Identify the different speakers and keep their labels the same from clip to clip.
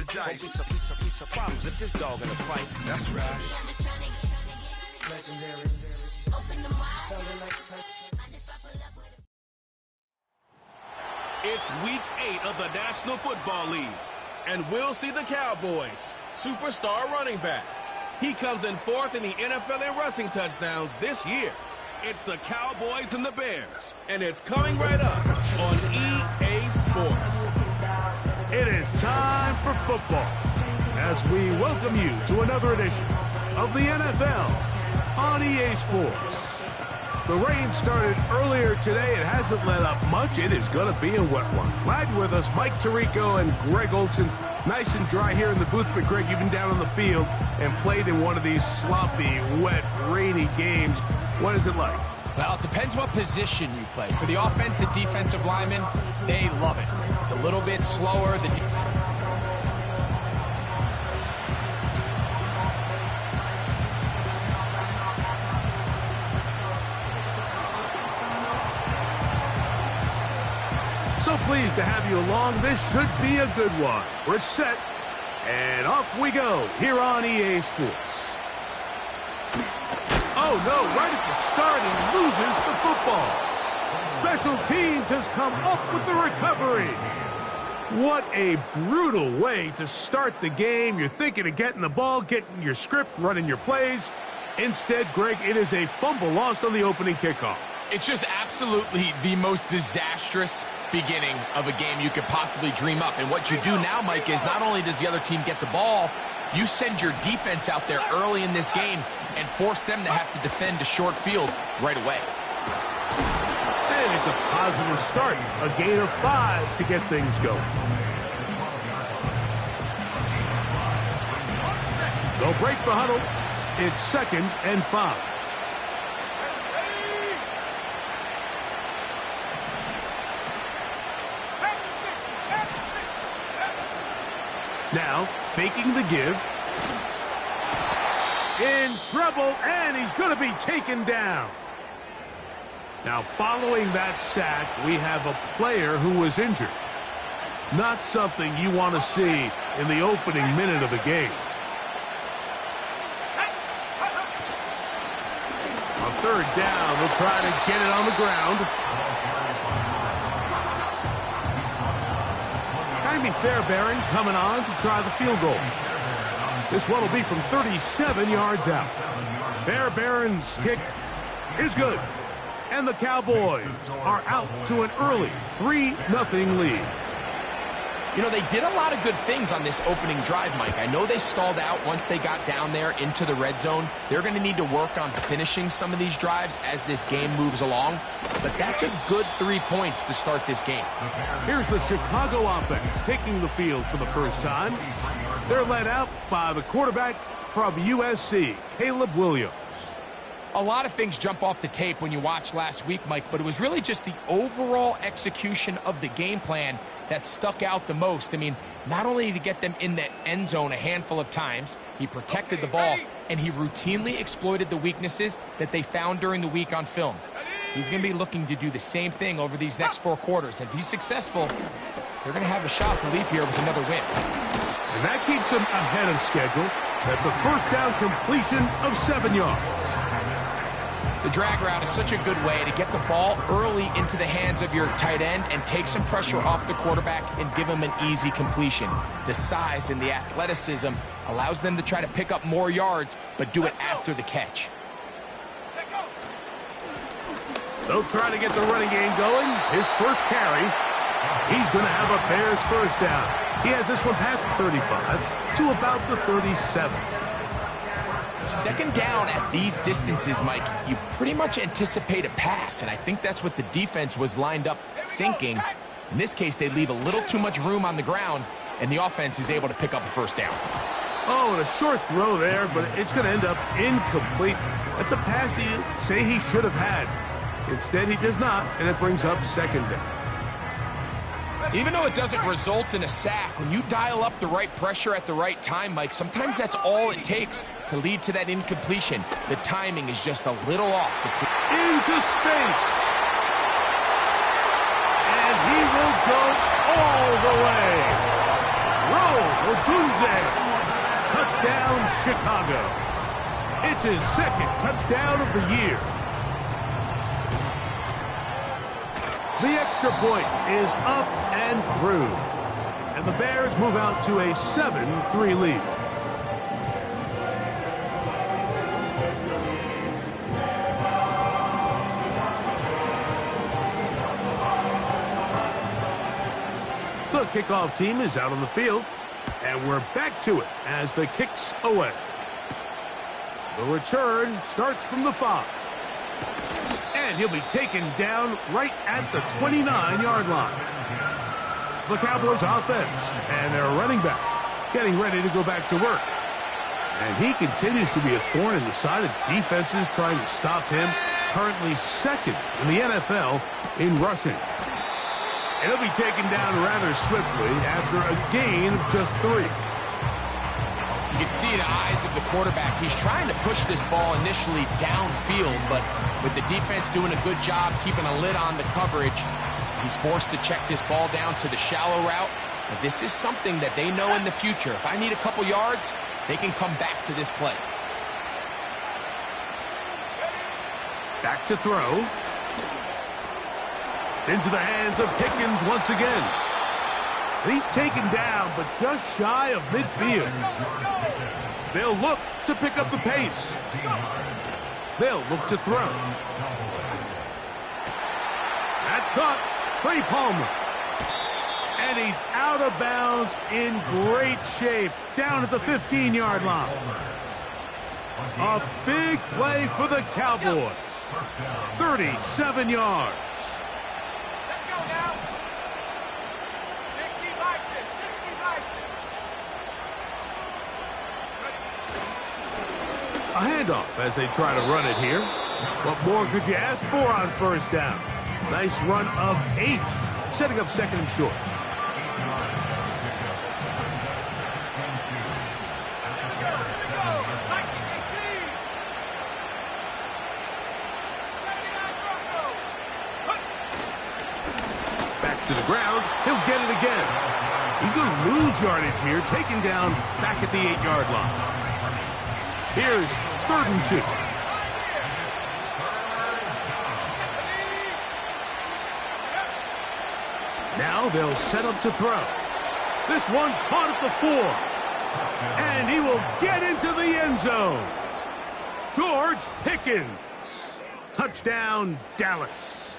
Speaker 1: dice. Piece of problems with this dog in a fight.
Speaker 2: That's right.
Speaker 3: It's week 8 of the National Football League, and we'll see the Cowboys' superstar running back. He comes in 4th in the NFL in rushing touchdowns this year. It's the Cowboys and the Bears, and it's coming right up on EA Sports.
Speaker 4: It is time for football as we welcome you to another edition of the NFL on EA Sports. The rain started earlier today. It hasn't let up much. It is going to be a wet one. Glad you're with us, Mike Tirico and Greg Olson. Nice and dry here in the booth, but Greg, you've been down on the field and played in one of these sloppy, wet, rainy games. What is it like?
Speaker 5: Well, it depends what position you play. For the offensive defensive linemen, they love it. It's a little bit slower.
Speaker 4: So pleased to have you along. This should be a good one. We're set, and off we go here on EA Sports. Oh, no, right at the start, he loses the football. Special teams has come up with the recovery. What a brutal way to start the game. You're thinking of getting the ball, getting your script, running your plays. Instead, Greg, it is a fumble lost on the opening kickoff.
Speaker 5: It's just absolutely the most disastrous beginning of a game you could possibly dream up. And what you do now, Mike, is not only does the other team get the ball, you send your defense out there early in this game and force them to have to defend a short field right away.
Speaker 4: And it's a positive start. A gain of 5 to get things going. They'll break the huddle. It's 2nd and 5. Now, faking the give. In trouble, and he's going to be taken down. Now, following that sack, we have a player who was injured. Not something you want to see in the opening minute of the game. On 3rd down, they'll try to get it on the ground. Jaime Fairbairn coming on to try the field goal. This one will be from 37 yards out. Fairbairn's kick is good. And the Cowboys are out to an early 3-0 lead.
Speaker 5: You know, they did a lot of good things on this opening drive, Mike. I know they stalled out once they got down there into the red zone. They're going to need to work on finishing some of these drives as this game moves along. But that's a good 3 points to start this game.
Speaker 4: Here's the Chicago offense taking the field for the first time. They're led out by the quarterback from USC, Caleb Williams.
Speaker 5: A lot of things jump off the tape when you watch last week, Mike, but it was really just the overall execution of the game plan that stuck out the most. I mean, not only did he get them in the end zone a handful of times, he protected the ball, and he routinely exploited the weaknesses that they found during the week on film. He's going to be looking to do the same thing over these next 4 quarters. And if he's successful, they're going to have a shot to leave here with another win.
Speaker 4: And that keeps him ahead of schedule. That's a first down completion of 7 yards.
Speaker 5: The drag route is such a good way to get the ball early into the hands of your tight end and take some pressure off the quarterback and give him an easy completion. The size and the athleticism allows them to try to pick up more yards, but do it after the catch.
Speaker 4: They'll try to get the running game going. His first carry. He's going to have a Bears first down. He has this one past the 35 to about the 37.
Speaker 5: 2nd down at these distances, Mike, you pretty much anticipate a pass, and I think that's what the defense was lined up thinking. In this case, they leave a little too much room on the ground, and the offense is able to pick up a first down.
Speaker 4: Oh, and a short throw there, but it's going to end up incomplete. That's a pass you say he should have had. Instead, he does not, and it brings up 2nd down.
Speaker 5: Even though it doesn't result in a sack, when you dial up the right pressure at the right time, Mike, sometimes that's all it takes to lead to that incompletion. The timing is just a little off.
Speaker 4: Into space. And he will go all the way. Roll will do is there. Touchdown, Chicago. It's his second touchdown of the year. The extra point is up and through. And the Bears move out to a 7-3 lead. The kickoff team is out on the field, and we're back to it as the kick's away. The return starts from the 5. And he'll be taken down right at the 29-yard line. The Cowboys offense and their running back getting ready to go back to work. And he continues to be a thorn in the side of defenses trying to stop him, currently second in the NFL in rushing. And he'll be taken down rather swiftly after a gain of just 3.
Speaker 5: You can see the eyes of the quarterback. He's trying to push this ball initially downfield, but with the defense doing a good job keeping a lid on the coverage, he's forced to check this ball down to the shallow route. But this is something that they know in the future. If I need a couple yards, they can come back to this play.
Speaker 4: Back to throw. It's into the hands of Pickens once again. He's taken down, but just shy of midfield. They'll look to pick up the pace. They'll look to throw. That's caught. Trey Palmer. And he's out of bounds in great shape down at the 15-yard line. A big play for the Cowboys. 37 yards.
Speaker 2: Let's go now. 60 bicep, 60 bicep.
Speaker 4: A handoff as they try to run it here. What more could you ask for on first down? Nice run of 8, setting up second and short. Back to the ground. He'll get it again. He's going to lose yardage here, taken down back at the 8-yard line. Here's 3rd and 2. Now they'll set up to throw. This one caught at the 4. And he will get into the end zone. George Pickens. Touchdown, Dallas.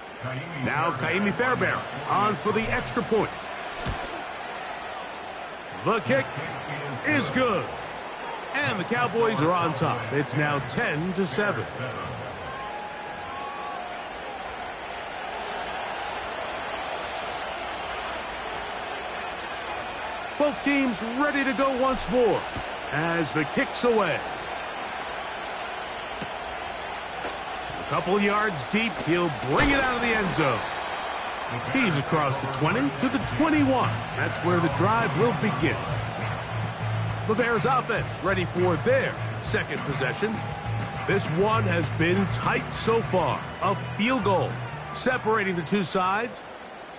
Speaker 4: Now Kaimi Fairbairn on for the extra point. The kick is good. And the Cowboys are on top. It's now 10-7. Both teams ready to go once more as the kick's away. A couple yards deep, he'll bring it out of the end zone. He's across the 20 to the 21. That's where the drive will begin. The Bears offense ready for their second possession. This one has been tight so far. A field goal separating the two sides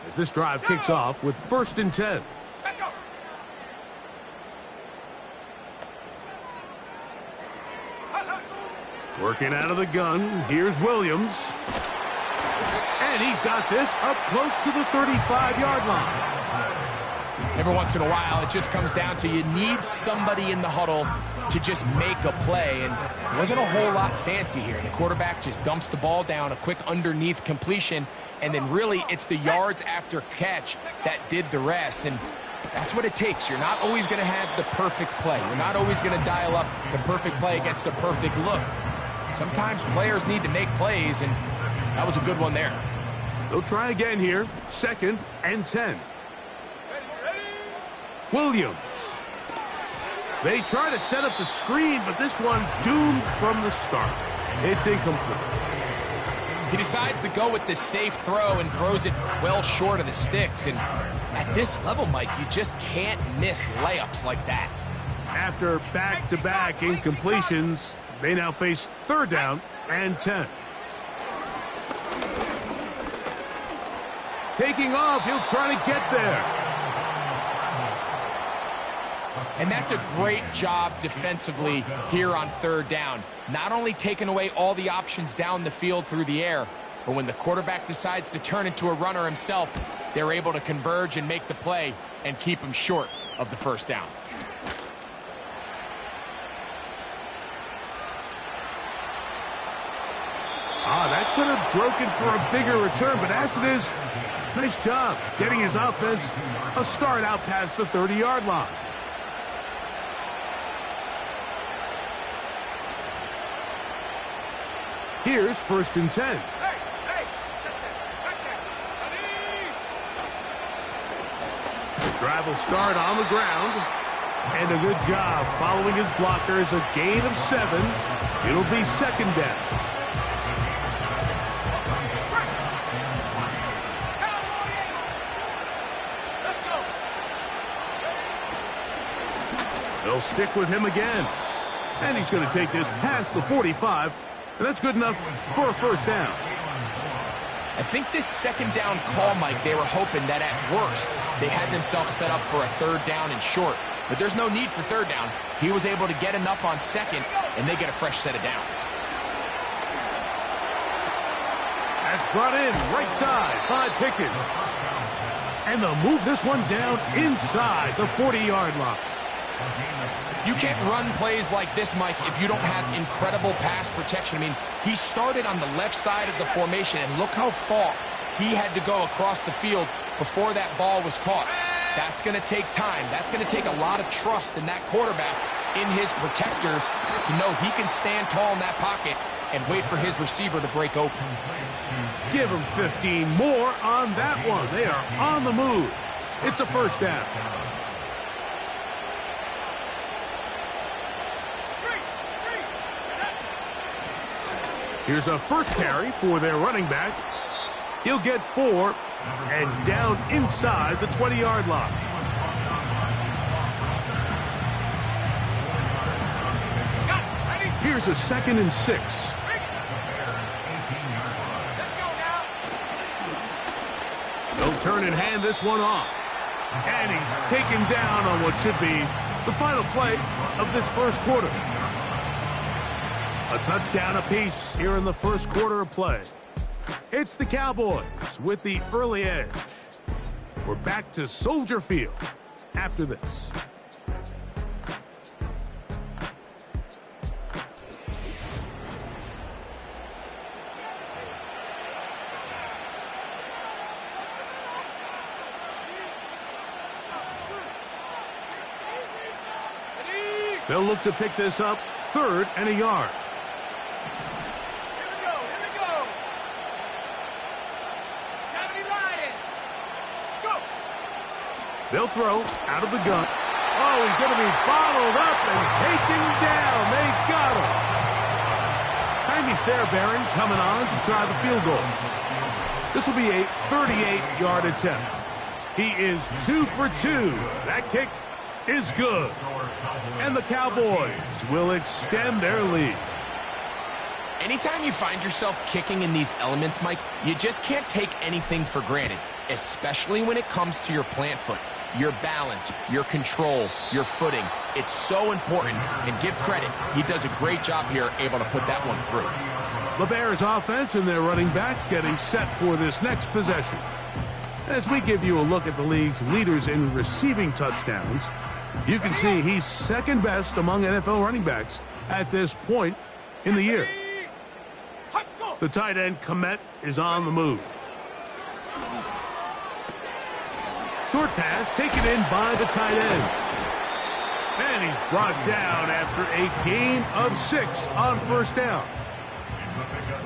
Speaker 4: as this drive kicks off with 1st and 10. Working out of the gun, here's Williams. And he's got this up close to the 35-yard line.
Speaker 5: Every once in a while, it just comes down to you need somebody in the huddle to just make a play. And it wasn't a whole lot fancy here. The quarterback just dumps the ball down, a quick underneath completion, and then really it's the yards after catch that did the rest. And that's what it takes. You're not always going to have the perfect play. You're not always going to dial up the perfect play against the perfect look. Sometimes players need to make plays, and that was a good one there.
Speaker 4: They'll try again here. 2nd and 10. Williams. They try to set up the screen, but this one doomed from the start. It's incomplete.
Speaker 5: He decides to go with the safe throw and throws it well short of the sticks. And at this level, Mike, you just can't miss layups like that.
Speaker 4: After back-to-back incompletions, they now face 3rd down and 10. Taking off, he'll try to get there.
Speaker 5: And that's a great job defensively here on third down. Not only taking away all the options down the field through the air, but when the quarterback decides to turn into a runner himself, they're able to converge and make the play and keep him short of the first down.
Speaker 4: That could have broken for a bigger return, but as it is, nice job getting his offense a start out past the 30-yard line. Here's 1st and 10.
Speaker 2: Hey, check that.
Speaker 4: Drive will start on the ground. And a good job following his blockers. A gain of 7. It'll be 2nd down. They'll stick with him again. And he's going to take this past the 45. And that's good enough for a 1st down.
Speaker 5: I think this 2nd down call, Mike, they were hoping that at worst they had themselves set up for a 3rd down and short. But there's no need for 3rd down. He was able to get enough on 2nd, and they get a fresh set of downs.
Speaker 4: That's brought in right side by Pickens. And they'll move this one down inside the 40-yard line.
Speaker 5: You can't run plays like this, Mike, if you don't have incredible pass protection. I mean, he started on the left side of the formation, and look how far he had to go across the field before that ball was caught. That's going to take time. That's going to take a lot of trust in that quarterback, in his protectors, to know he can stand tall in that pocket and wait for his receiver to break open.
Speaker 4: Give him 15 more on that one. They are on the move. It's a 1st down. Here's a 1st carry for their running back. He'll get 4 and down inside the 20-yard line. Here's a 2nd and 6.
Speaker 2: Let's go now.
Speaker 4: They'll turn and hand this one off. And he's taken down on what should be the final play of this 1st quarter. A touchdown apiece here in the 1st quarter of play. It's the Cowboys with the early edge. We're back to Soldier Field after this. They'll look to pick this up 3rd and a yard.
Speaker 2: Here we go. 70 Lions. Go.
Speaker 4: They'll throw out of the gun. Oh, he's going to be bottled up and taken down. They got him. Jaime Fairbairn coming on to try the field goal. This will be a 38-yard attempt. He is 2 for 2. That kick is good. And the Cowboys will extend their lead.
Speaker 5: Anytime you find yourself kicking in these elements, Mike, you just can't take anything for granted, especially when it comes to your plant foot, your balance, your control, your footing. It's so important, and give credit. He does a great job here, able to put that one through.
Speaker 4: The Bears offense and their running back getting set for this next possession. As we give you a look at the league's leaders in receiving touchdowns, you can see he's 2nd best among NFL running backs at this point in the year. The tight end, Komet, is on the move. Short pass taken in by the tight end. And he's brought down after a gain of 6 on 1st down.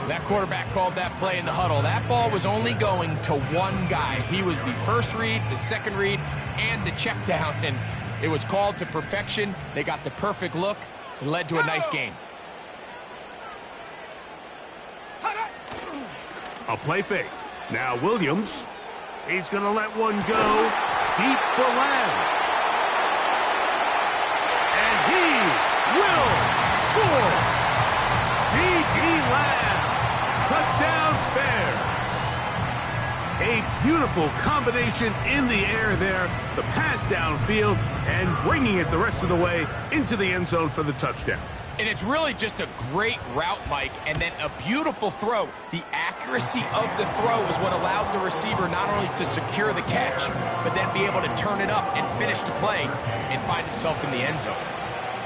Speaker 5: That quarterback called that play in the huddle. That ball was only going to one guy. He was the 1st read, the 2nd read, and the check down. And it was called to perfection. They got the perfect look. It led to a nice gain.
Speaker 4: A play fake. Now Williams. He's going to let one go deep for Lamb. And he will score. C.D. Lamb. Touchdown Bears. A Beautiful combination in the air there. The pass downfield and bringing it the rest of the way into the end zone for the touchdown.
Speaker 5: And it's really just a great route, Mike, and then a beautiful throw. The accuracy of the throw is what allowed the receiver not only to secure the catch, but then be able to turn it up and finish the play and find himself in the end zone.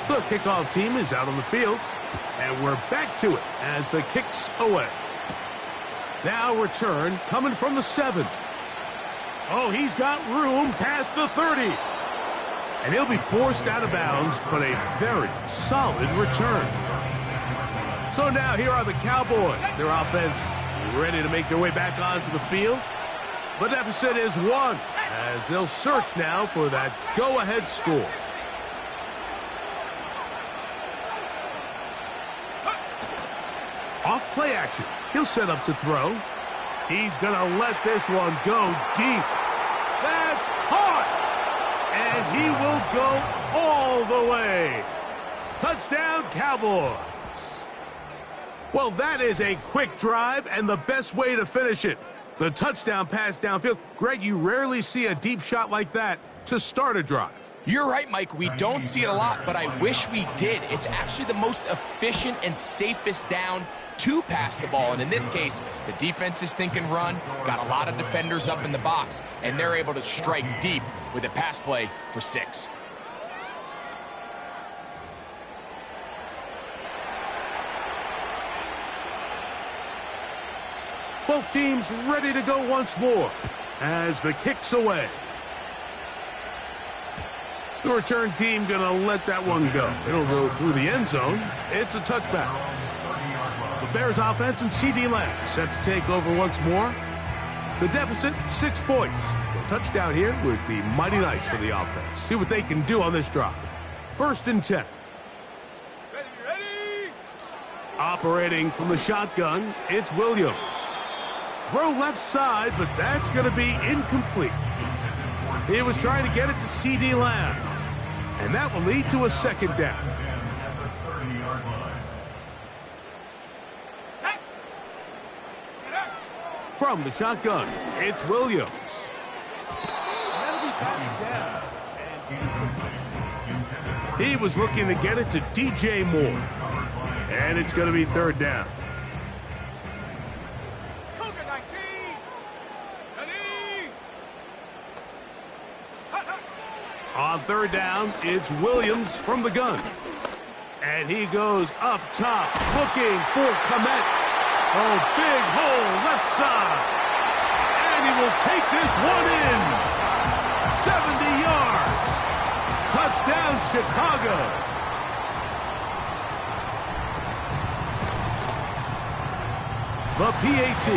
Speaker 4: The kickoff team is out on the field, and we're back to it as the kick's away. Now return coming from the 7. Oh, he's got room past the 30. And he'll be forced out of bounds, but a very solid return. So now here are the Cowboys. Their offense ready to make their way back onto the field. The deficit is 1, as they'll search now for that go-ahead score. Off play action. He'll set up to throw. He's going to let this one go deep. That's caught! And he will go all the way. Touchdown, Cowboys. Well, that is a quick drive and the best way to finish it. The touchdown pass downfield. Greg, you rarely see a deep shot like that to start a drive.
Speaker 5: You're right, Mike. We don't see it a lot, but I wish we did. It's actually the most efficient and safest down to pass the ball. And in this case, the defense is thinking run, got a lot of defenders up in the box, and they're able to strike deep with a pass play for 6.
Speaker 4: Both teams ready to go once more as the kick's away. The return team going to let that one go. It'll go through the end zone. It's a touchback. The Bears offense and C.D. Lamb set to take over once more. The deficit, 6 points. A touchdown here would be mighty nice for the offense. See what they can do on this drive. 1st and 10.
Speaker 2: Ready!
Speaker 4: Operating from the shotgun, it's Williams. Throw left side, but that's going to be incomplete. He was trying to get it to C.D. Lamb, and that will lead to a 2nd down. From the shotgun, it's Williams. He was looking to get it to DJ Moore, and it's going to be 3rd down. On 3rd down, it's Williams from the gun. And he goes up top, looking for Komet. Oh, big hole left side. And he will take this one in. 70 yards. Touchdown, Chicago. The PAT,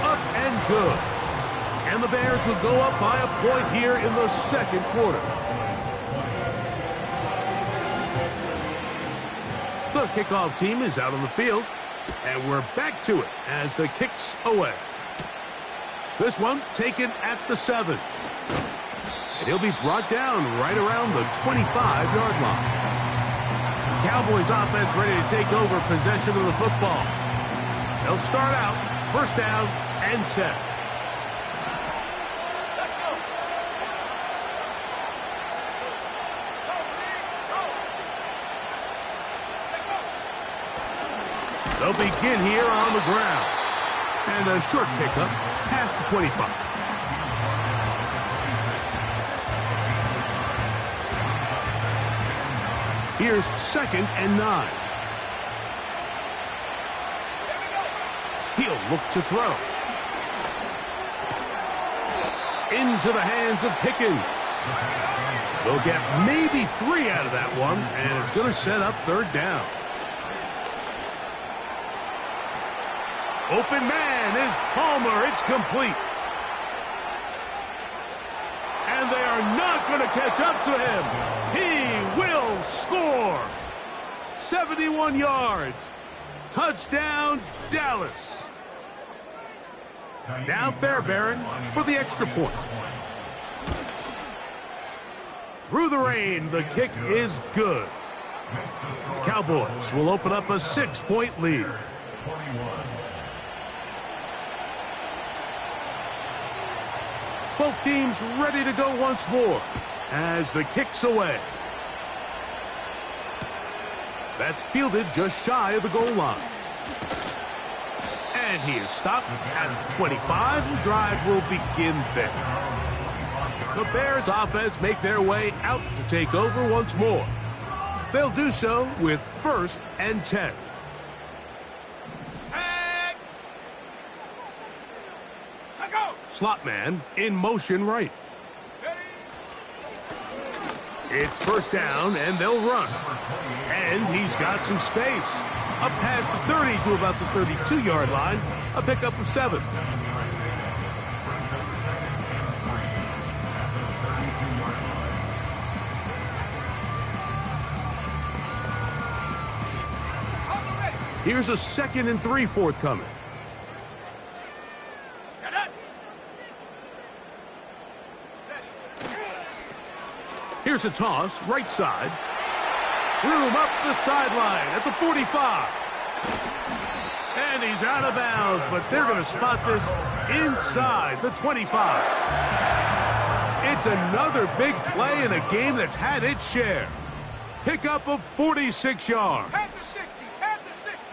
Speaker 4: up and good. And the Bears will go up by a point here in the 2nd quarter. The kickoff team is out on the field, and we're back to it as the kick's away. This one taken at the 7. And he'll be brought down right around the 25-yard line. The Cowboys offense ready to take over possession of the football. They'll start out 1st down and 10. They'll begin here on the ground. And a short pickup past the 25. Here's 2nd and 9. He'll look to throw. Into the hands of Pickens. They'll get maybe 3 out of that one, and it's going to set up 3rd down. Open man is Palmer. It's complete. And they are not going to catch up to him. He will score. 71 yards. Touchdown, Dallas. Now Fairbairn for the extra point. Through the rain, the kick is good. The Cowboys will open up a 6-point lead. Both teams ready to go once more as the kick's away. That's fielded just shy of the goal line. And he is stopped at the 25. The drive will begin there. The Bears offense make their way out to take over once more. They'll do so with 1st and 10.
Speaker 2: Set. Let go.
Speaker 4: Slot man in motion right.
Speaker 2: Ready.
Speaker 4: It's 1st down, and they'll run. And he's got some space. Up past the 30 to about the 32-yard line. A pickup of 7. Here's a 2nd and 3 forthcoming.
Speaker 2: Set up.
Speaker 4: Here's a toss, right side. Room up the sideline at the 45. And he's out of bounds, but they're going to spot this inside the 25. It's another big play in a game that's had its share. Pickup of 46 yards.
Speaker 2: Past the 60. Past the 60.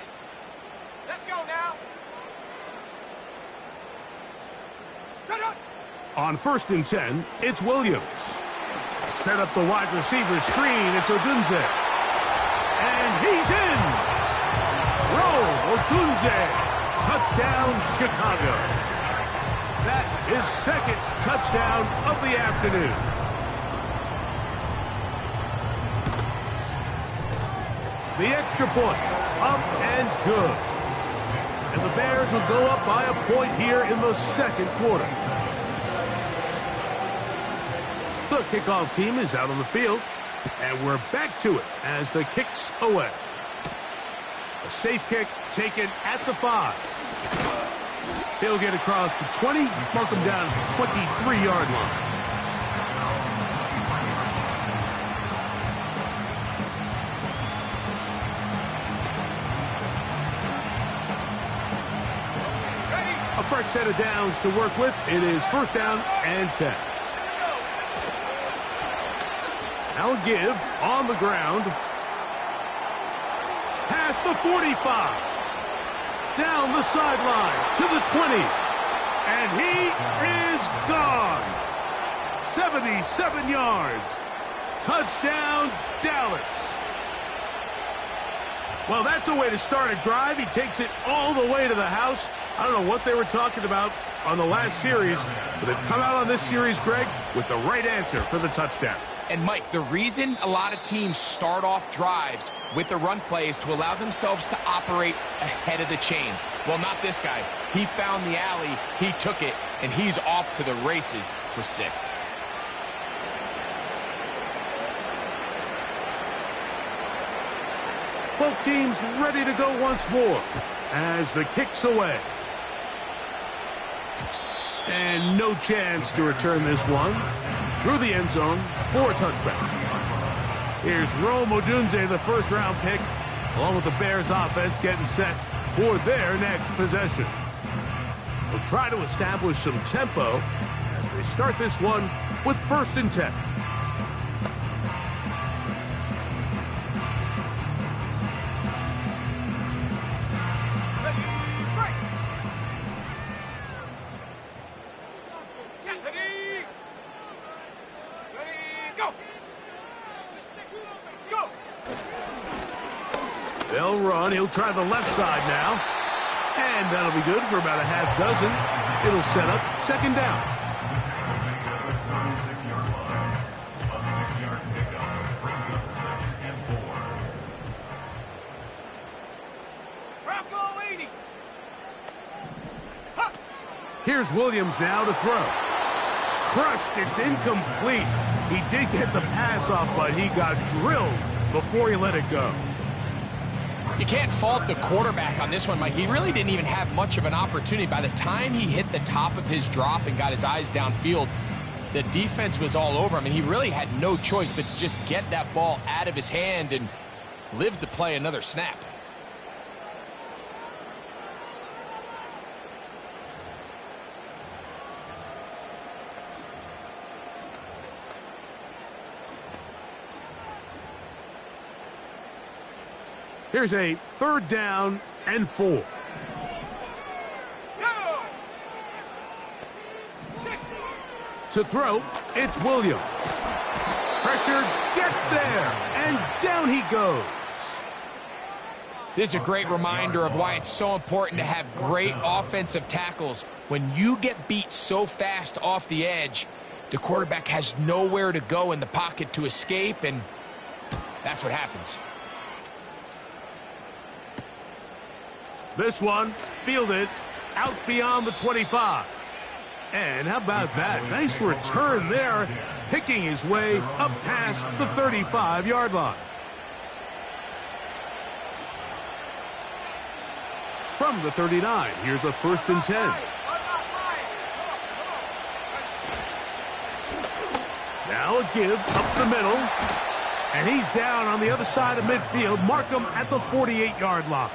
Speaker 2: Let's go now. Set up.
Speaker 4: On 1st and 10, it's Williams. Set up the wide receiver screen. It's Odunze. And he's in. Roll Odunze. Touchdown, Chicago. That is 2nd touchdown of the afternoon. The extra point, up and good. And the Bears will go up by a point here in the 2nd quarter. The kickoff team is out on the field, and we're back to it as the kick's away. A safe kick taken at the 5. He'll get across the 20, mark him down at the 23-yard line. A fresh set of downs to work with. It is 1st down and 10. Now a give on the ground. Past the 45. Down the sideline to the 20. And he is gone. 77 yards. Touchdown, Dallas. Well, that's a way to start a drive. He takes it all the way to the house. I don't know what they were talking about on the last series, but they've come out on this series, Greg, with the right answer for the touchdown.
Speaker 5: And, Mike, the reason a lot of teams start off drives with the run play is to allow themselves to operate ahead of the chains. Well, not this guy. He found the alley, he took it, and he's off to the races for 6.
Speaker 4: Both teams ready to go once more as the kick's away. And no chance to return this one through the end zone for a touchback. Here's Rome Odunze, the 1st-round pick, along with the Bears offense getting set for their next possession. They'll try to establish some tempo as they start this one with 1st and 10. They'll run. He'll try the left side now. And that'll be good for about a half dozen. It'll set up 2nd down. Here's Williams now to throw. Crushed. It's incomplete. He did get the pass off, but he got drilled before he let it go.
Speaker 5: You can't fault the quarterback on this one, Mike. He really didn't even have much of an opportunity. By the time he hit the top of his drop and got his eyes downfield, the defense was all over him, and he really had no choice but to just get that ball out of his hand and live to play another snap.
Speaker 4: Here's a 3rd down and 4. To throw, it's Williams. Pressure gets there, and down he goes.
Speaker 5: This is a great reminder of why it's so important to have great offensive tackles. When you get beat so fast off the edge, the quarterback has nowhere to go in the pocket to escape, and that's what happens.
Speaker 4: This one fielded out beyond the 25. And how about that? Nice return there, picking his way up past the 35-yard line. From the 39, here's a 1st and 10. Now a give up the middle. And he's down on the other side of midfield. Mark him at the 48-yard line.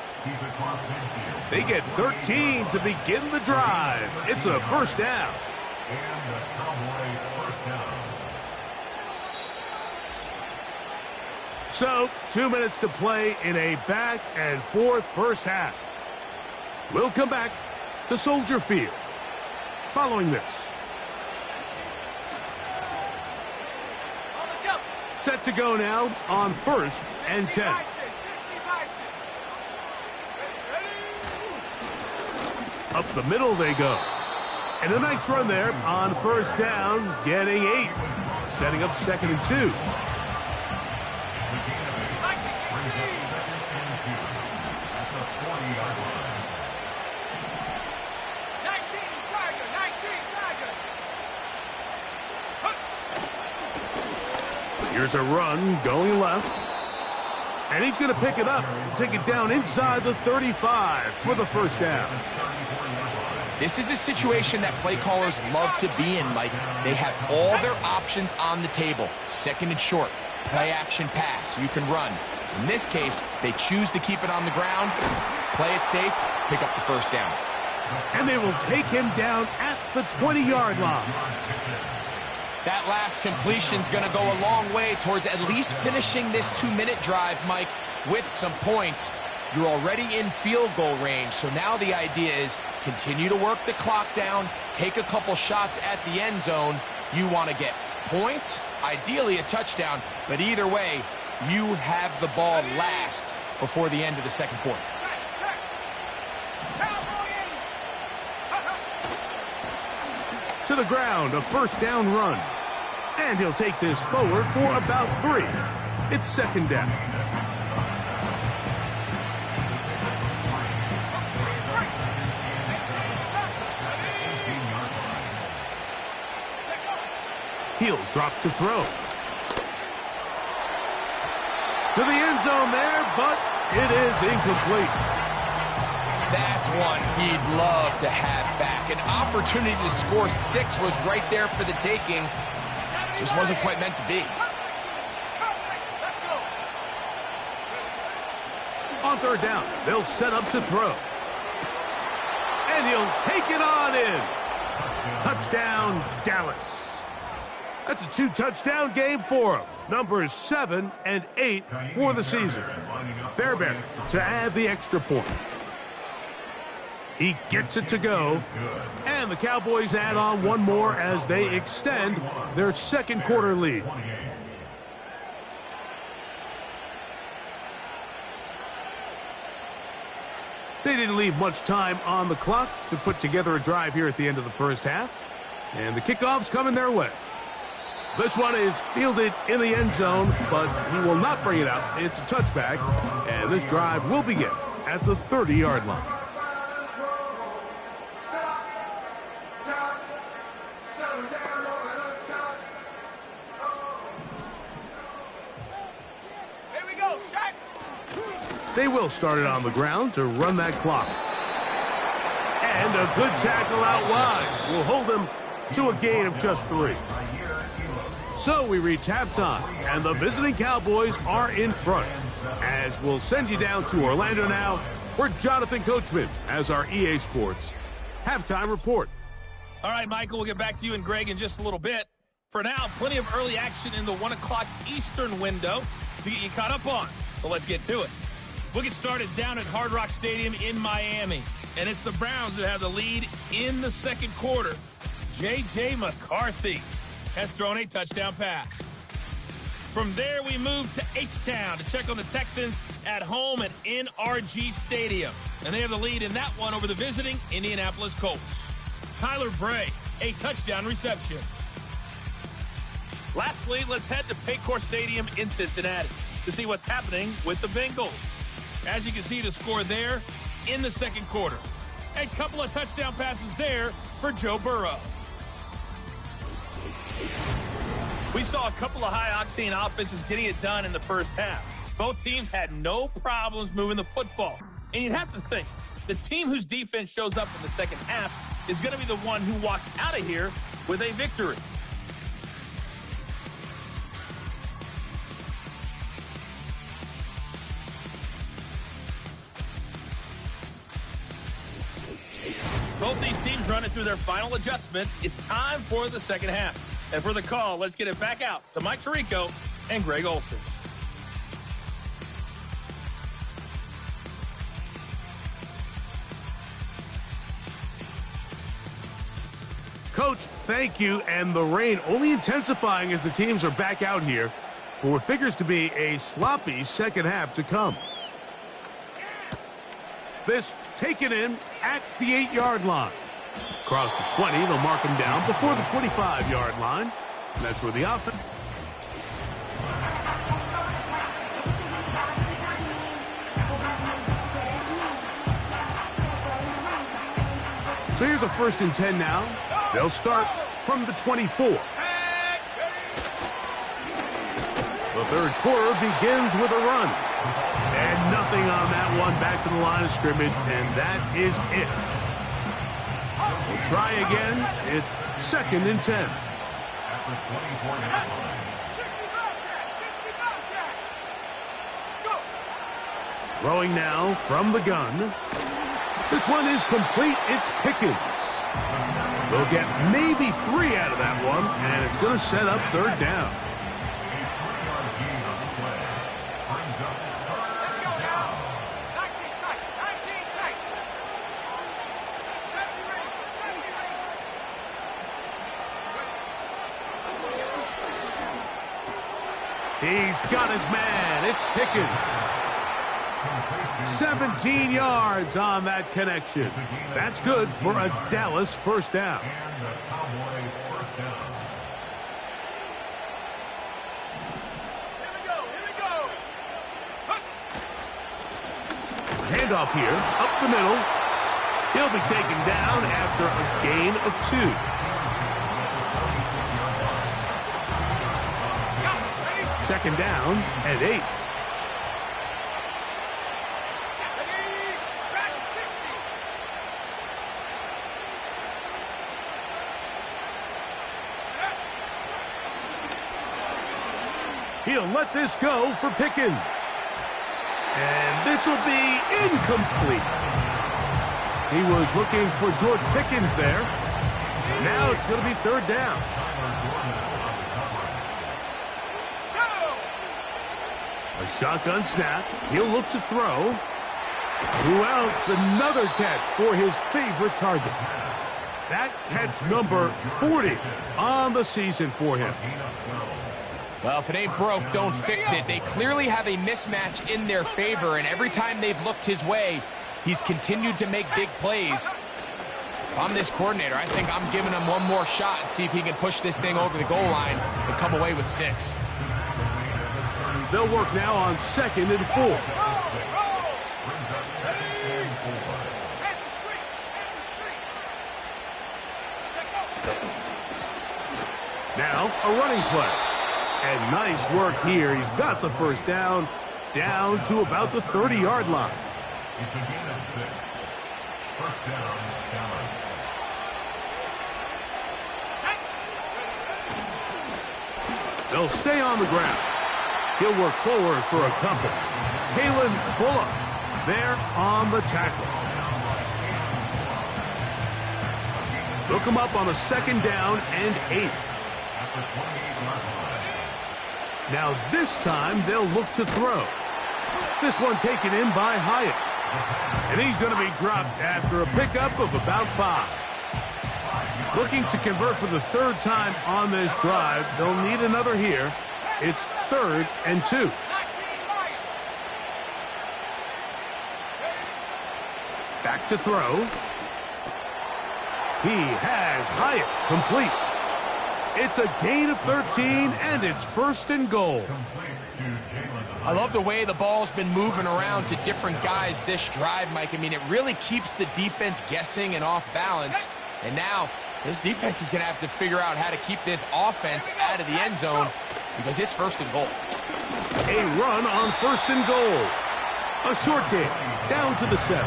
Speaker 4: They get 13 to begin the drive. It's a 1st down. So, 2 minutes to play in a back and forth first half. We'll come back to Soldier Field following this. Set to go now on 1st and 10. Up the middle they go. And a nice run there on 1st down, getting 8. Setting up 2nd and 2. Here's a run going left. And he's going to pick it up and take it down inside the 35 for the 1st down.
Speaker 5: This is a situation that play callers love to be in, Mike. They have all their options on the table. 2nd and short, play action pass, you can run. In this case, they choose to keep it on the ground, play it safe, pick up the 1st down.
Speaker 4: And they will take him down at the 20-yard line.
Speaker 5: That last completion's going to go a long way towards at least finishing this 2-minute drive, Mike, with some points. You're already in field goal range, so now the idea is continue to work the clock down, take a couple shots at the end zone. You want to get points, ideally a touchdown, but either way, you have the ball last before the end of the 2nd quarter.
Speaker 4: To the ground, a 1st down run. And he'll take this forward for about 3. It's 2nd down. He'll drop to throw. To the end zone there, but it is incomplete.
Speaker 5: That's one he'd love to have back. An opportunity to score 6 was right there for the taking. Just wasn't quite meant to be.
Speaker 4: On 3rd down, they'll set up to throw. And he'll take it on in. Touchdown, Dallas. That's a 2-touchdown game for him. Numbers 7 and 8 for the season. Fairbairn to add the extra point. He gets it to go. And the Cowboys add on one more as they extend their 2nd quarter lead. They didn't leave much time on the clock to put together a drive here at the end of the first half. And the kickoff's coming their way. This one is fielded in the end zone, but he will not bring it out. It's a touchback, and this drive will begin at the 30-yard line.
Speaker 2: Here we go, shot.
Speaker 4: They will start it on the ground to run that clock. And a good tackle out wide will hold them to a gain of just 3. So we reach halftime, and the visiting Cowboys are in front. As we'll send you down to Orlando now, where Jonathan Coachman has our EA Sports halftime report.
Speaker 6: All right, Michael, we'll get back to you and Greg in just a little bit. For now, plenty of early action in the 1 o'clock Eastern window to get you caught up on. So let's get to it. We'll get started down at Hard Rock Stadium in Miami. And it's the Browns who have the lead in the second quarter. J.J. McCarthy has thrown a touchdown pass. From there, we move to H-Town to check on the Texans at home at NRG Stadium. And they have the lead in that one over the visiting Indianapolis Colts. Tyler Bray, a touchdown reception. Lastly, let's head to Paycor Stadium in Cincinnati to see what's happening with the Bengals. As you can see, the score there in the second quarter. A couple of touchdown passes there for Joe Burrow. We saw a couple of high-octane offenses getting it done in the first half. Both teams had no problems moving the football. And you'd have to think, the team whose defense shows up in the second half is going to be the one who walks out of here with a victory. Both these teams running through their final adjustments. It's time for the second half. And for the call, let's get it back out to Mike Tirico and Greg Olsen.
Speaker 4: Coach, thank you. And the rain only intensifying as the teams are back out here for what figures to be a sloppy second half to come. This taken in at the 8-yard line. Across the 20, they'll mark him down before the 25-yard line. And that's where the offense. So here's a 1st and 10 now. They'll start from the 24. The third quarter begins with a run. And nothing on that one. Back to the line of scrimmage, and that is it. We'll try again. It's 2nd and 10. Throwing now from the gun. This one is complete. It's Pickens. They'll get maybe 3 out of that one, and it's going to set up 3rd down. He's got his man. It's Pickens. 17 yards on that connection. That's good for a Dallas 1st down. Handoff here, up the middle. He'll be taken down after a gain of 2. Second down and 8. He'll let this go for Pickens. And this will be incomplete. He was looking for George Pickens there. Now it's going to be 3rd down. A shotgun snap. He'll look to throw. Who else? Another catch for his favorite target. That catch number 40 on the season for him.
Speaker 5: Well, if it ain't broke, don't fix it. They clearly have a mismatch in their favor, and every time they've looked his way, he's continued to make big plays. If I'm this coordinator, I think I'm giving him one more shot and see if he can push this thing over the goal line and come away with 6.
Speaker 4: They'll work now on 2nd and 4. Now a running play. And nice work here. He's got the 1st down to about the 30-yard line.
Speaker 7: It's a gain of 6. 1st down, Dallas.
Speaker 4: They'll stay on the ground. He'll work forward for a couple. Kalen Bullock there on the tackle. Look him up on a 2nd down and 8. Now this time they'll look to throw. This one taken in by Hyatt. And he's going to be dropped after a pickup of about 5. Looking to convert for the 3rd time on this drive. They'll need another here. It's 3rd and 2. Back to throw. He has Hyatt complete. It's a gain of 13, and it's 1st and goal.
Speaker 5: I love the way the ball's been moving around to different guys this drive, Mike. I mean, it really keeps the defense guessing and off balance. And now, this defense is going to have to figure out how to keep this offense out of the end zone because it's 1st and goal.
Speaker 4: A run on 1st and goal. A short game, down to the 7.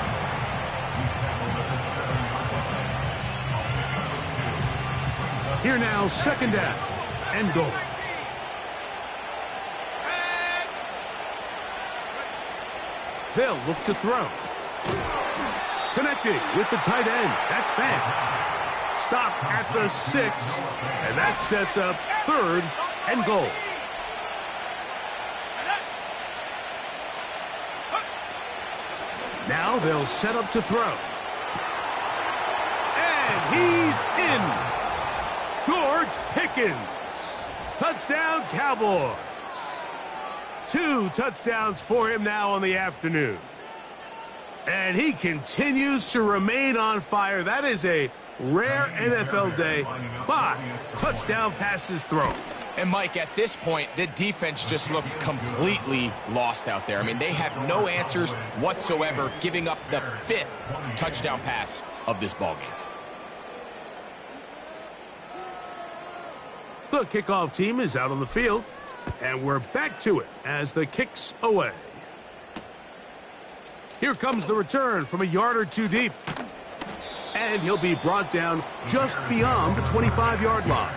Speaker 4: Here now, 2nd down and goal. They'll look to throw. Connecting with the tight end. That's Fant. Stop at the 6, and that sets up 3rd and goal. Now they'll set up to throw. And he's in. George Pickens. Touchdown, Cowboys. 2 touchdowns for him now on the afternoon. And he continues to remain on fire. That is a rare NFL day. 5 touchdown passes thrown.
Speaker 5: And, Mike, at this point, the defense just looks completely lost out there. I mean, they have no answers whatsoever, giving up the 5th touchdown pass of this ballgame.
Speaker 4: The kickoff team is out on the field, and we're back to it as the kick's away. Here comes the return from a yard or 2 deep. And he'll be brought down just beyond the 25-yard line.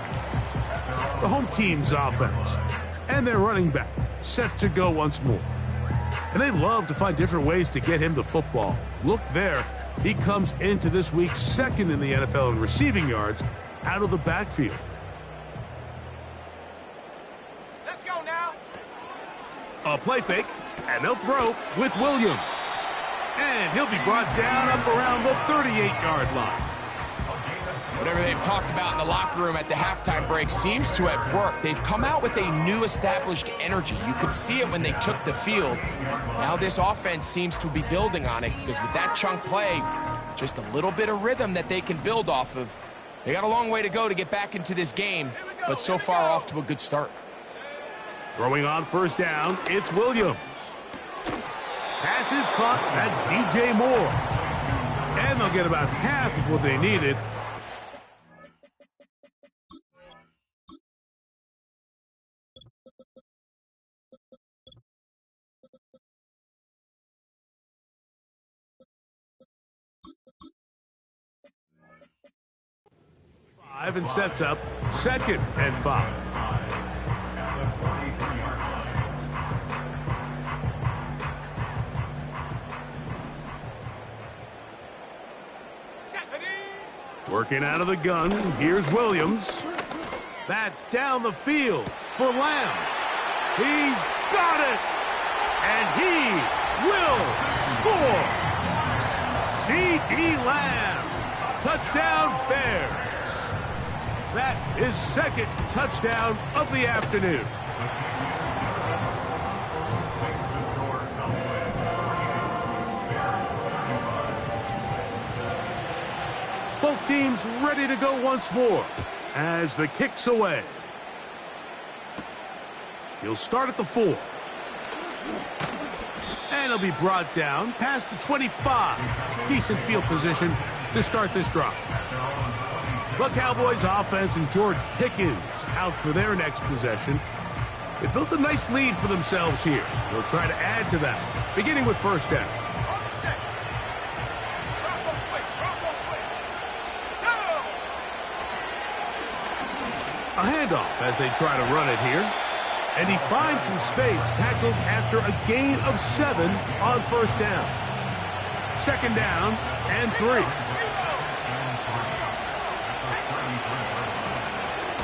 Speaker 4: The home team's offense and their running back set to go once more. And they love to find different ways to get him the football. Look there. He comes into this week 2nd in the NFL in receiving yards out of the backfield.
Speaker 2: Let's go now.
Speaker 4: A play fake, and they'll throw with Williams. And he'll be brought down up around the 38-yard line.
Speaker 5: Whatever they've talked about in the locker room at the halftime break seems to have worked. They've come out with a new established energy. You could see it when they took the field. Now this offense seems to be building on it because with that chunk play, just a little bit of rhythm that they can build off of. They got a long way to go to get back into this game, but so far off to a good start.
Speaker 4: Throwing on 1st down, it's Williams. Pass is caught. That's DJ Moore. And they'll get about half of what they needed. And sets up 2nd and 5. Working out of the gun, here's Williams. That's down the field for Lamb. He's got it! And he will score! C.D. Lamb. Touchdown, Bears. That is 2nd touchdown of the afternoon. Both teams ready to go once more as the kick's away. He'll start at the 4. And he'll be brought down past the 25. Decent field position to start this drive. The Cowboys offense and George Pickens out for their next possession. They built a nice lead for themselves here. They'll try to add to that, beginning with 1st down. A handoff as they try to run it here. And he finds some space, tackled after a gain of 7 on 1st down. 2nd down and 3.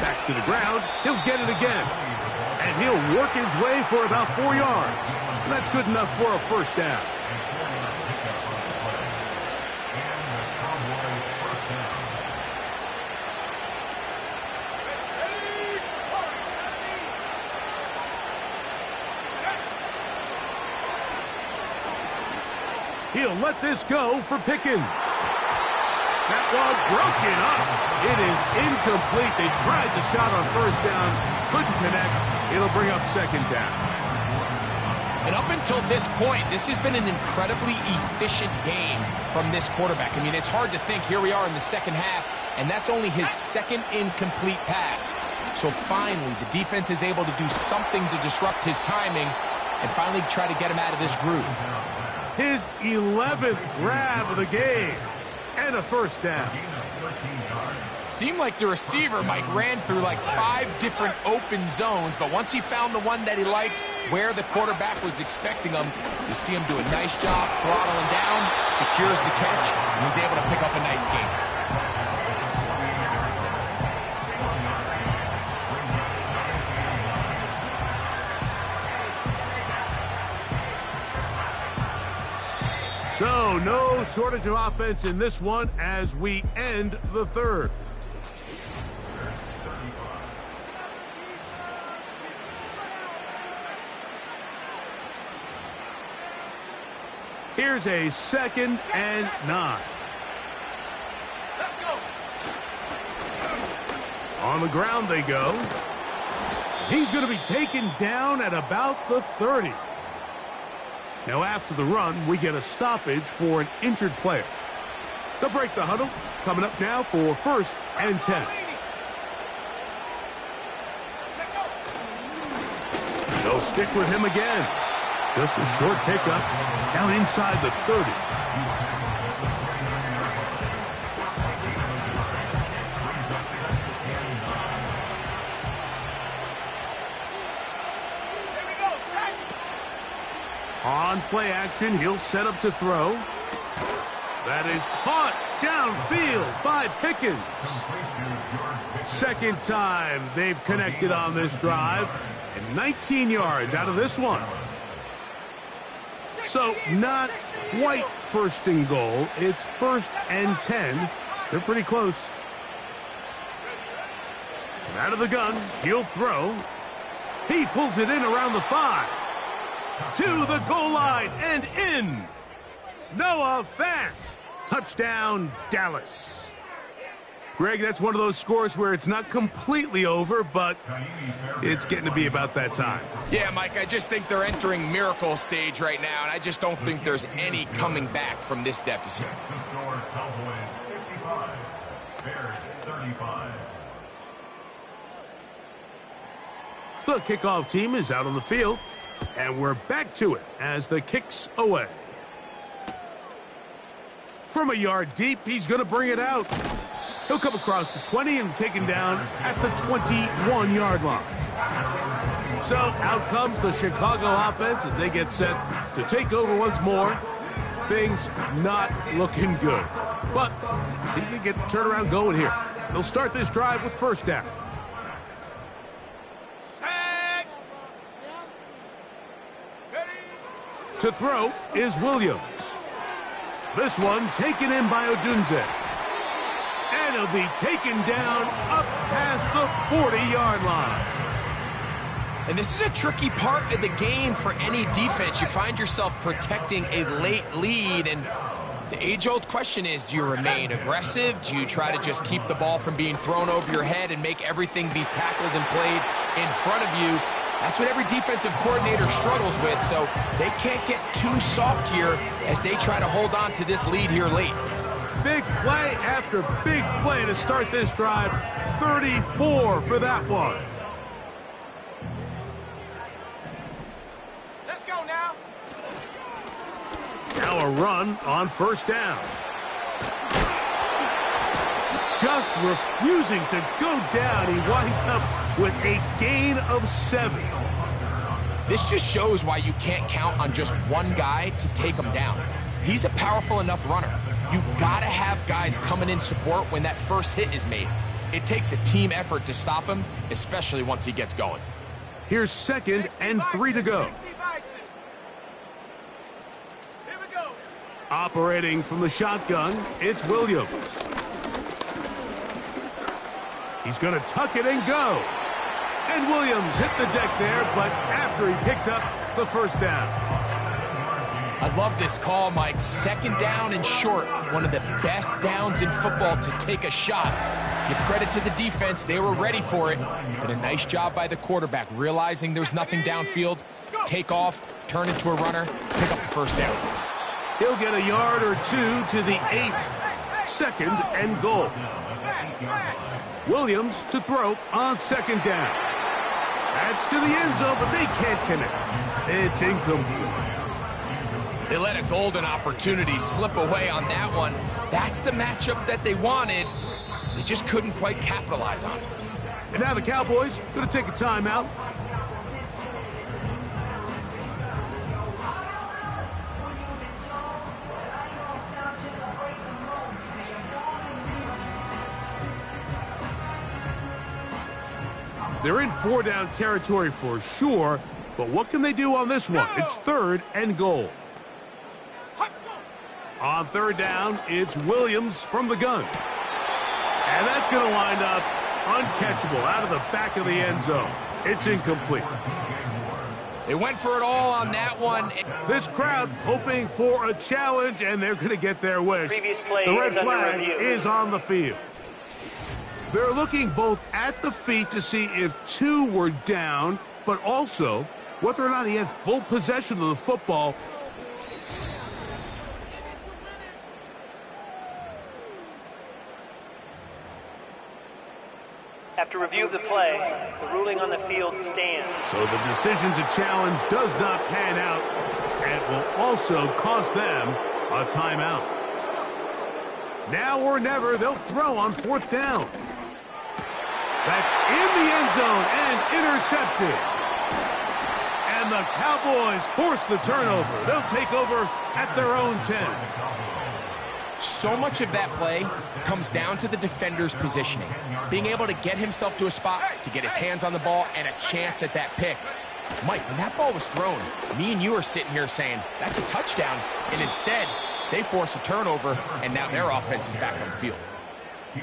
Speaker 4: Back to the ground. He'll get it again. And he'll work his way for about 4 yards. That's good enough for a first down. He'll let this go for Pickens. That one broken up. It is incomplete. They tried the shot on first down. Couldn't connect. It'll bring up second down.
Speaker 5: And up until this point, this has been an incredibly efficient game from this quarterback. I mean, it's hard to think here we are in the second half, and that's only his second incomplete pass. So finally, the defense is able to do something to disrupt his timing and finally try to get him out of this groove.
Speaker 4: His 11th grab of the game and a first down.
Speaker 5: Seemed like the receiver, Mike, ran through like 5 different open zones, but once he found the one that he liked where the quarterback was expecting him, you see him do a nice job throttling down, secures the catch, and he's able to pick up a nice game.
Speaker 4: So, no shortage of offense in this one as we end the third. Here's a 2nd and 9.
Speaker 2: Let's go.
Speaker 4: On the ground they go. He's going to be taken down at about the 30. Now, after the run, we get a stoppage for an injured player. They'll break the huddle. Coming up now for 1st and 10. They'll stick with him again. Just a short pickup down inside the 30. On play action, he'll set up to throw. That is caught downfield by Pickens. 2nd time they've connected on this drive, and 19 yards out of this one. So not quite 1st and goal. It's 1st and 10. They're pretty close. And out of the gun, he'll throw. He pulls it in around the 5. To the goal line and in. Noah Fant. Touchdown, Dallas. Greg, that's one of those scores where it's not completely over, but it's getting to be about that time.
Speaker 5: Yeah, Mike, I just think they're entering miracle stage right now, and I just don't think there's any coming back from this deficit.
Speaker 7: Cowboys 55, Bears 35.
Speaker 4: The kickoff team is out on the field, and we're back to it as the kick's away. From a yard deep, he's going to bring it out. He'll come across the 20 and taken down at the 21-yard line. So out comes the Chicago offense as they get set to take over once more. Things not looking good. But see if they get the turnaround going here. They'll start this drive with 1st down. To throw is Williams. This one taken in by Odunze. And he'll be taken down up past the 40-yard line.
Speaker 5: And this is a tricky part of the game for any defense. You find yourself protecting a late lead, and the age-old question is, do you remain aggressive? Do you try to just keep the ball from being thrown over your head and make everything be tackled and played in front of you? That's what every defensive coordinator struggles with, so they can't get too soft here as they try to hold on to this lead here late.
Speaker 4: Big play after big play to start this drive. 34 for that one.
Speaker 2: Let's go now.
Speaker 4: Now a run on 1st down. Just refusing to go down. He winds up with a gain of 7.
Speaker 5: This just shows why you can't count on just one guy to take him down. He's a powerful enough runner. You gotta have guys coming in support when that first hit is made. It takes a team effort to stop him, especially once he gets going.
Speaker 4: Here's 2nd and 3 to go. Operating from the shotgun, it's Williams. He's going to tuck it and go. And Williams hit the deck there, but after he picked up the first down.
Speaker 5: I love this call, Mike. 2nd down and short. One of the best downs in football to take a shot. Give credit to the defense. They were ready for it. But a nice job by the quarterback, realizing there's nothing downfield. Take off, turn into a runner, pick up the first down.
Speaker 4: He'll get a yard or two to the 8. 2nd and goal. Williams to throw on 2nd down. That's to the end zone, but they can't connect. It's incomplete.
Speaker 5: They let a golden opportunity slip away on that one. That's the matchup that they wanted. They just couldn't quite capitalize on it.
Speaker 4: And now the Cowboys going to take a timeout. They're in 4-down territory for sure, but what can they do on this one? It's 3rd and goal. On 3rd down, it's Williams from the gun. And that's going to wind up uncatchable out of the back of the end zone. It's incomplete.
Speaker 5: They went for it all on that one.
Speaker 4: This crowd hoping for a challenge, and they're going to get their wish. The red flag is on the field. They're looking both at the feet to see if 2 were down, but also whether or not he had full possession of the football.
Speaker 8: After review of the play, the ruling on the field stands.
Speaker 4: So the decision to challenge does not pan out, and will also cost them a timeout. Now or never, they'll throw on 4th down. That's in the end zone and intercepted. And the Cowboys force the turnover. They'll take over at their own 10.
Speaker 5: So much of that play comes down to the defender's positioning. Being able to get himself to a spot, to get his hands on the ball, and a chance at that pick. Mike, when that ball was thrown, me and you are sitting here saying, that's a touchdown. And instead, they force a turnover, and now their offense is back on the field.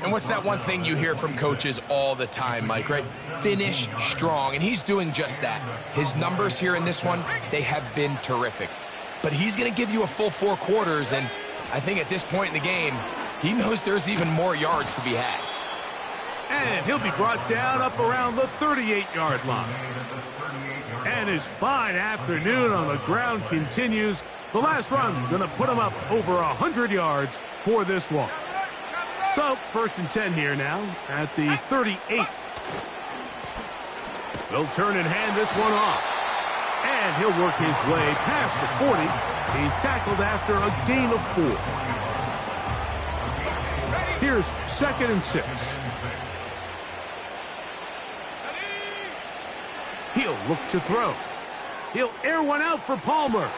Speaker 5: And what's that one thing you hear from coaches all the time, Mike, right? Finish strong, and he's doing just that. His numbers here in this one, they have been terrific. But he's going to give you a full 4 quarters, and I think at this point in the game, he knows there's even more yards to be had.
Speaker 4: And he'll be brought down up around the 38-yard line. And his fine afternoon on the ground continues. The last run going to put him up over 100 yards for this one. So, 1st and 10 here now at the 38. They'll turn and hand this one off. And he'll work his way past the 40. He's tackled after a gain of 4. Here's 2nd and 6. He'll look to throw. He'll air one out for Palmer.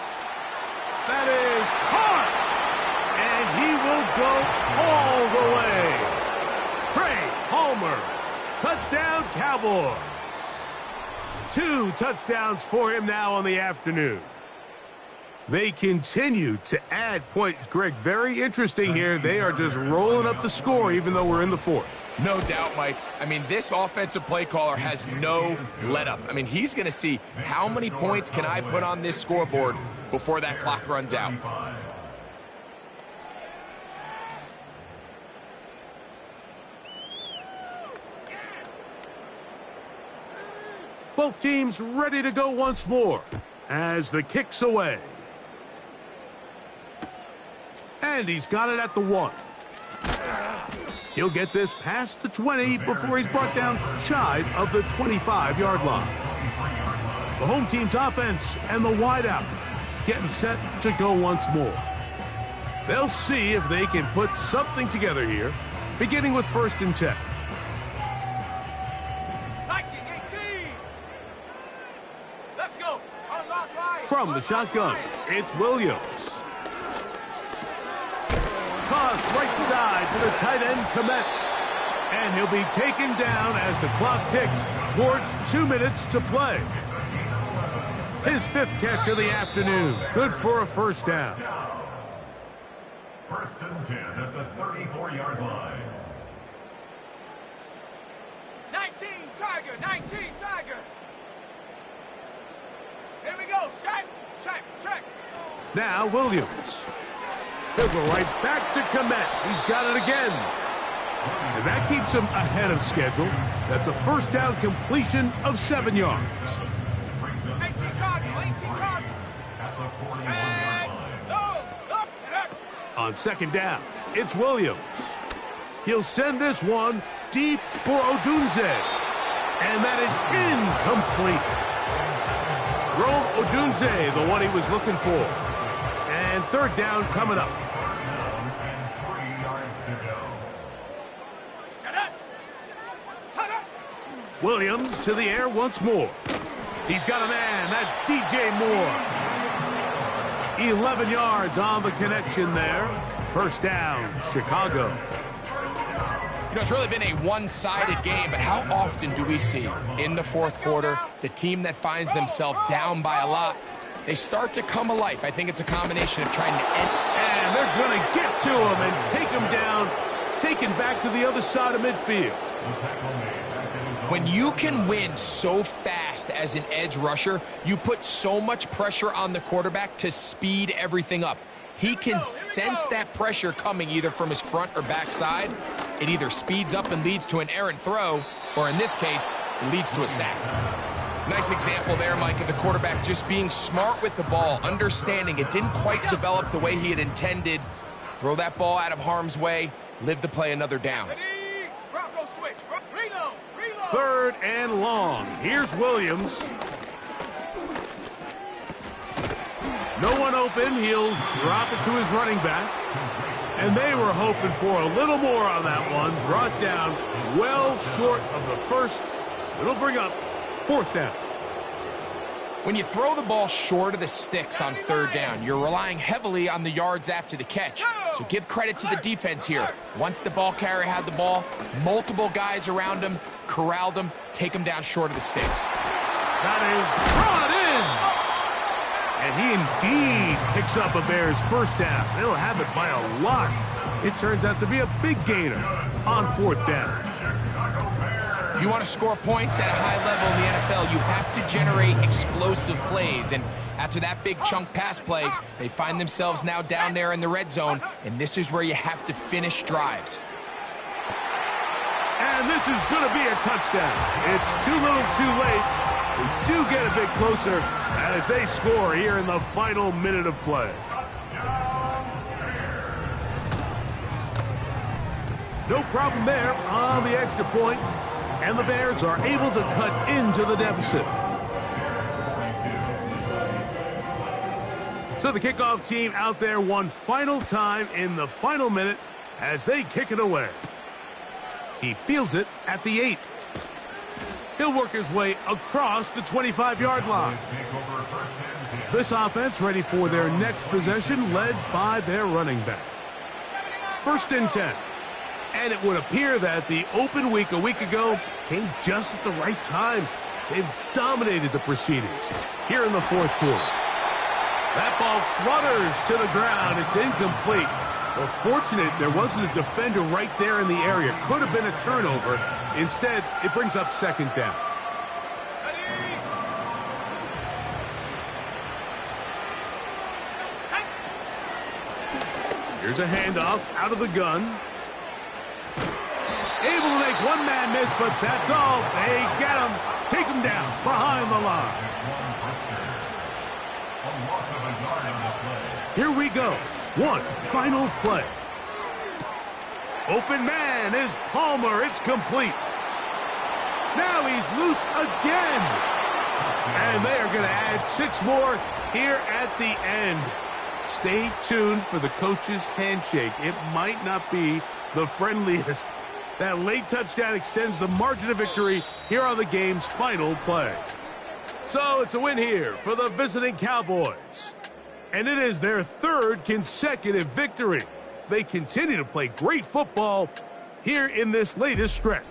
Speaker 4: That is hard. And he will go all the way. Trey Palmer. Touchdown, Cowboys. 2 touchdowns for him now on the afternoon. They continue to add points. Greg, very interesting here. They are just rolling up the score even though we're in the 4th.
Speaker 5: No doubt, Mike. I mean, this offensive play caller has no let-up. I mean, he's going to see how many points can I put on this scoreboard before that clock runs out.
Speaker 4: Both teams ready to go once more as the kick's away. And he's got it at the 1. He'll get this past the 20 before he's brought down shy of the 25-yard line. The home team's offense and the wideout getting set to go once more. They'll see if they can put something together here, beginning with 1st and 10. From the shotgun, it's Williams. Toss right side to the tight end, Komet. And he'll be taken down as the clock ticks towards 2 minutes to play. His 5th catch of the afternoon. Good for a 1st down.
Speaker 7: First and 10 at the 34-yard line.
Speaker 2: 19 Tiger, 19 Tiger. Here we go, check, check, check.
Speaker 4: Now Williams. He'll go right back to Komet. He's got it again. And that keeps him ahead of schedule. That's a first down completion of 7 yards.
Speaker 2: 18 Cardinal, 18 Cardinal.
Speaker 7: At the 41-yard line.
Speaker 4: On second down, it's Williams. He'll send this one deep for Odunze. And that is incomplete. Rome Odunze, the one he was looking for. And third down coming up.
Speaker 7: 3 yards to go.
Speaker 4: Williams to the air once more. He's got a man. That's DJ Moore. 11 yards on the connection there. First down, Chicago.
Speaker 5: You know, it's really been a one-sided game, but how often do we see in the fourth quarter the team that finds themselves down by a lot, they start to come alive? I think it's a combination of trying to end.
Speaker 4: And they're going to get to him and take him down, taken back to the other side of midfield.
Speaker 5: When you can win so fast as an edge rusher, you put so much pressure on the quarterback to speed everything up. He can sense that pressure coming either from his front or back side. It either speeds up and leads to an errant throw, or in this case, it leads to a sack. Nice example there, Mike, of the quarterback just being smart with the ball, understanding it didn't quite develop the way he had intended. Throw that ball out of harm's way, live to play another down.
Speaker 2: Bronco switch, reload, reload.
Speaker 4: Third and long. Here's Williams. No one open. He'll drop it to his running back. And they were hoping for a little more on that one. Brought down well short of the first. So it'll bring up fourth down.
Speaker 5: When you throw the ball short of the sticks on third down, you're relying heavily on the yards after the catch. So give credit to the defense here. Once the ball carrier had the ball, multiple guys around him, corralled him, take him down short of the sticks.
Speaker 4: That is brought in. And he indeed picks up a Bears first down. They'll have it by a lot. It turns out to be a big gainer on fourth down.
Speaker 5: If you want to score points at a high level in the NFL, you have to generate explosive plays. And after that big chunk pass play, they find themselves now down there in the red zone. And this is where you have to finish drives.
Speaker 4: And this is going to be a touchdown. It's too little too late. They do get a bit closer as they score here in the final minute of play. No problem there on the extra point, and the Bears are able to cut into the deficit. So the kickoff team out there one final time in the final minute as they kick it away. He fields it at the 8. He'll work his way across the 25-yard line. This offense ready for their next possession, led by their running back. First and 10. And it would appear that the open week a week ago came just at the right time. They've dominated the proceedings here in the fourth quarter. That ball flutters to the ground. It's incomplete. Well, fortunate there wasn't a defender right there in the area. Could have been a turnover. Instead, it brings up second down. Here's a handoff out of the gun. Able to make one man miss, but that's all. They get him. Take him down behind the line. Here we go. One final play. Open man is Palmer. It's complete. Now he's loose again. And they are going to add 6 more here at the end. Stay tuned for the coach's handshake. It might not be the friendliest. That late touchdown extends the margin of victory here on the game's final play. So it's a win here for the visiting Cowboys. And it is their 3rd consecutive victory. They continue to play great football here in this latest stretch.